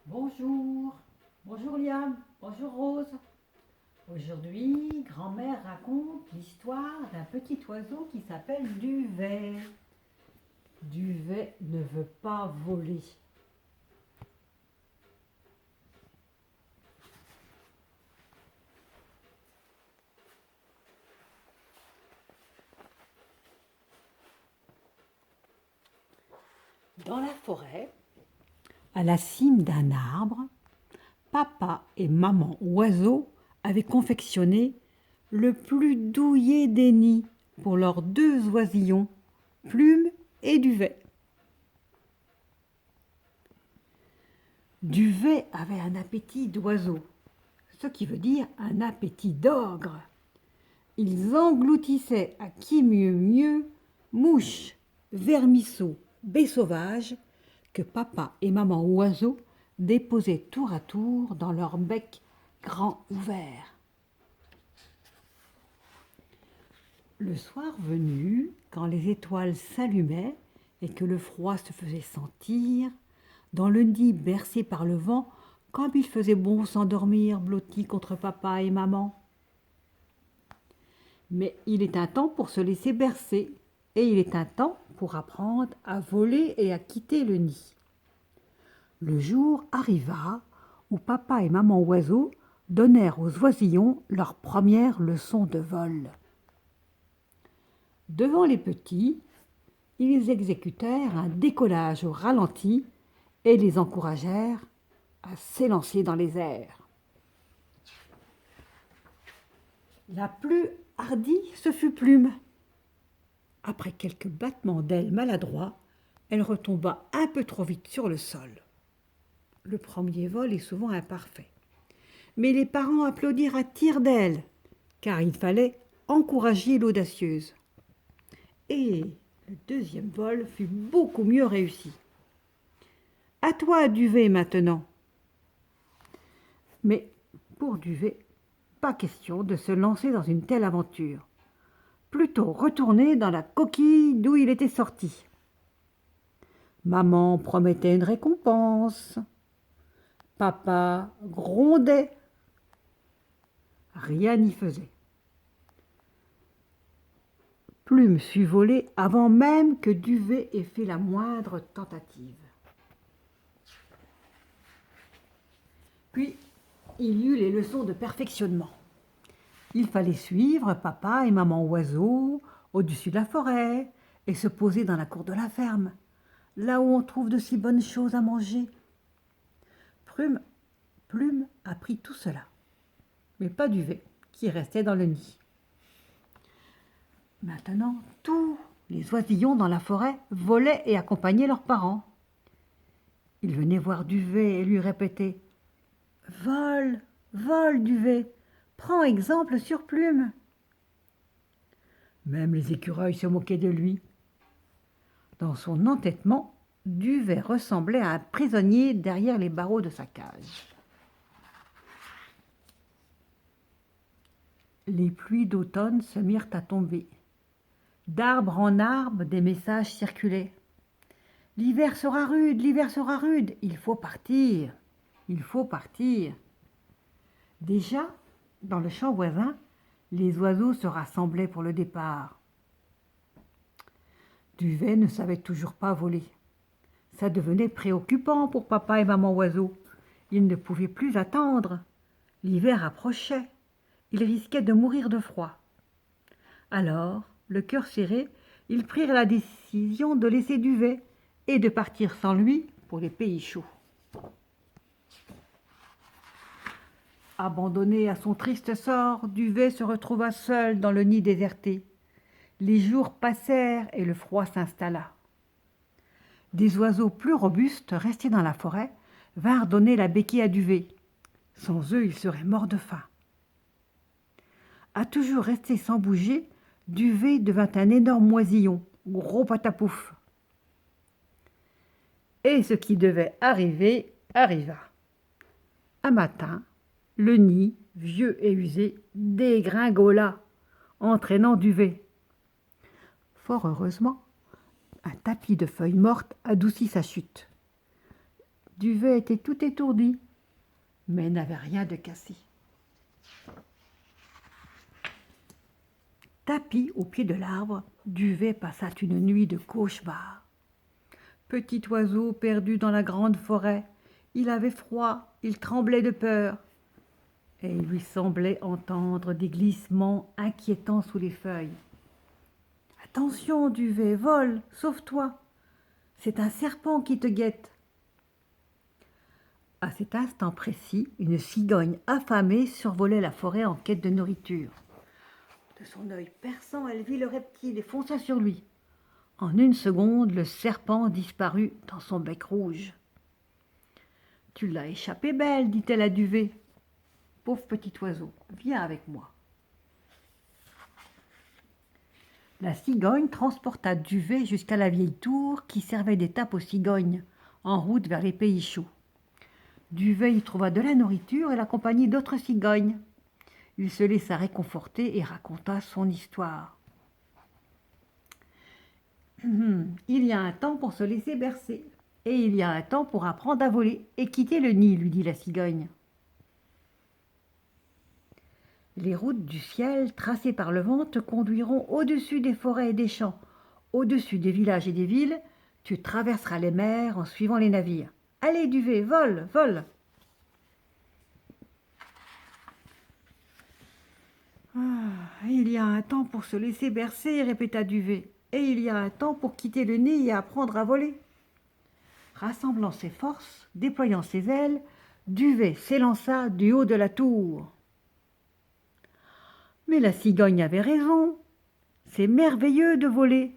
Bonjour, bonjour Liam, bonjour Rose. Aujourd'hui, grand-mère raconte l'histoire d'un petit oiseau qui s'appelle Duvet. Duvet ne veut pas voler. Dans la forêt, à la cime d'un arbre, papa et maman oiseau avaient confectionné le plus douillet des nids pour leurs deux oisillons, Plume et Duvet. Duvet avait un appétit d'oiseau, ce qui veut dire un appétit d'ogre. Ils engloutissaient à qui mieux mouches, vermisseaux, baies sauvages que papa et maman oiseau déposaient tour à tour dans leur bec grand ouvert. Le soir venu, quand les étoiles s'allumaient et que le froid se faisait sentir, dans le nid bercé par le vent, comme il faisait bon s'endormir blotti contre papa et maman. Mais il est un temps pour se laisser bercer, et il est un temps pour apprendre à voler et à quitter le nid. Le jour arriva où papa et maman oiseau donnèrent aux oisillons leur première leçon de vol. Devant les petits, ils exécutèrent un décollage au ralenti et les encouragèrent à s'élancer dans les airs. La plus hardie, ce fut Plume. Après quelques battements d'ailes maladroits, elle retomba un peu trop vite sur le sol. Le premier vol est souvent imparfait. Mais les parents applaudirent à tire-d'aile, car il fallait encourager l'audacieuse. Et le deuxième vol fut beaucoup mieux réussi. À toi, Duvet, maintenant. Mais pour Duvet, pas question de se lancer dans une telle aventure. Plutôt retourner dans la coquille d'où il était sorti. Maman promettait une récompense. Papa grondait. Rien n'y faisait. Plume fut volée avant même que Duvet ait fait la moindre tentative. Puis, il y eut les leçons de perfectionnement. Il fallait suivre papa et maman oiseau au-dessus de la forêt et se poser dans la cour de la ferme, là où on trouve de si bonnes choses à manger. Plume apprit tout cela, mais pas Duvet, qui restait dans le nid. Maintenant, tous les oisillons dans la forêt volaient et accompagnaient leurs parents. Ils venaient voir Duvet et lui répétaient « Vole, vole, Duvet, prends exemple sur Plume !» Même les écureuils se moquaient de lui. Dans son entêtement, Duvet ressemblait à un prisonnier derrière les barreaux de sa cage. Les pluies d'automne se mirent à tomber. D'arbre en arbre, des messages circulaient. « L'hiver sera rude, il faut partir, il faut partir. » Déjà, dans le champ voisin, les oiseaux se rassemblaient pour le départ. Duvet ne savait toujours pas voler. Ça devenait préoccupant pour papa et maman oiseau. Ils ne pouvaient plus attendre. L'hiver approchait. Ils risquaient de mourir de froid. Alors, le cœur serré, ils prirent la décision de laisser Duvet et de partir sans lui pour les pays chauds. Abandonné à son triste sort, Duvet se retrouva seul dans le nid déserté. Les jours passèrent et le froid s'installa. Des oiseaux plus robustes, restés dans la forêt, vinrent donner la béquille à Duvet. Sans eux, il serait mort de faim. À toujours rester sans bouger, Duvet devint un énorme oisillon, gros patapouf. Et ce qui devait arriver, arriva. Un matin, le nid, vieux et usé, dégringola, entraînant Duvet. Fort heureusement, un tapis de feuilles mortes adoucit sa chute. Duvet était tout étourdi, mais n'avait rien de cassé. Tapi au pied de l'arbre, Duvet passa une nuit de cauchemar. Petit oiseau perdu dans la grande forêt, il avait froid, il tremblait de peur, et il lui semblait entendre des glissements inquiétants sous les feuilles. « Attention, Duvet, vole, sauve-toi, c'est un serpent qui te guette. » À cet instant précis, une cigogne affamée survolait la forêt en quête de nourriture. De son œil perçant, elle vit le reptile et fonça sur lui. En une seconde, le serpent disparut dans son bec rouge. « Tu l'as échappé belle, dit-elle à Duvet. Pauvre petit oiseau, viens avec moi. » La cigogne transporta Duvet jusqu'à la vieille tour qui servait d'étape aux cigognes, en route vers les pays chauds. Duvet y trouva de la nourriture et la compagnie d'autres cigognes. Il se laissa réconforter et raconta son histoire. « Il y a un temps pour se laisser bercer, et il y a un temps pour apprendre à voler et quitter le nid, lui dit la cigogne. Les routes du ciel tracées par le vent te conduiront au-dessus des forêts et des champs, au-dessus des villages et des villes. Tu traverseras les mers en suivant les navires. Allez, Duvet, vole, vole. Il y a un temps pour se laisser bercer, répéta Duvet, et il y a un temps pour quitter le nid et apprendre à voler. Rassemblant ses forces, déployant ses ailes, Duvet s'élança du haut de la tour. Mais la cigogne avait raison. C'est merveilleux de voler.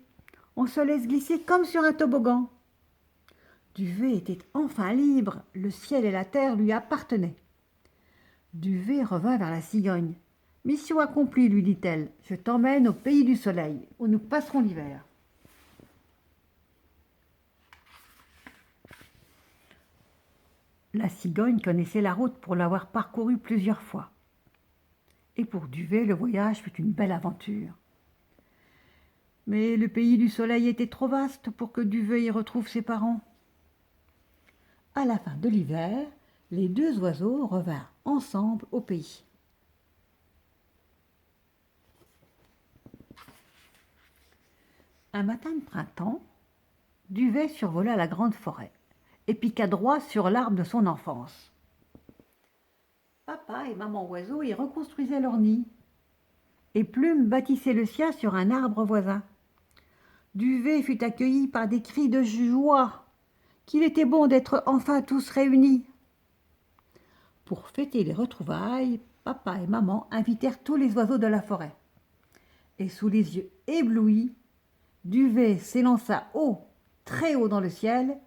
On se laisse glisser comme sur un toboggan. Duvet était enfin libre. Le ciel et la terre lui appartenaient. Duvet revint vers la cigogne. « Mission accomplie, lui dit-elle. Je t'emmène au pays du soleil, où nous passerons l'hiver. » La cigogne connaissait la route pour l'avoir parcourue plusieurs fois. Et pour Duvet, le voyage fut une belle aventure. Mais le pays du soleil était trop vaste pour que Duvet y retrouve ses parents. À la fin de l'hiver, les deux oiseaux revinrent ensemble au pays. Un matin de printemps, Duvet survola la grande forêt et piqua droit sur l'arbre de son enfance. Papa et maman oiseau y reconstruisaient leur nid, et Plume bâtissait le sien sur un arbre voisin. Duvet fut accueilli par des cris de joie, qu'il était bon d'être enfin tous réunis. Pour fêter les retrouvailles, papa et maman invitèrent tous les oiseaux de la forêt. Et sous les yeux éblouis, Duvet s'élança haut, très haut dans le ciel,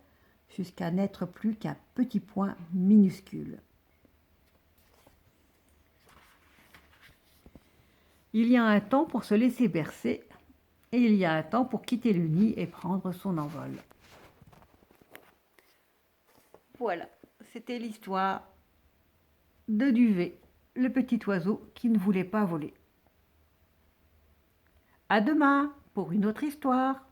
jusqu'à n'être plus qu'un petit point minuscule. Il y a un temps pour se laisser bercer, et il y a un temps pour quitter le nid et prendre son envol. Voilà, c'était l'histoire de Duvet, le petit oiseau qui ne voulait pas voler. À demain pour une autre histoire.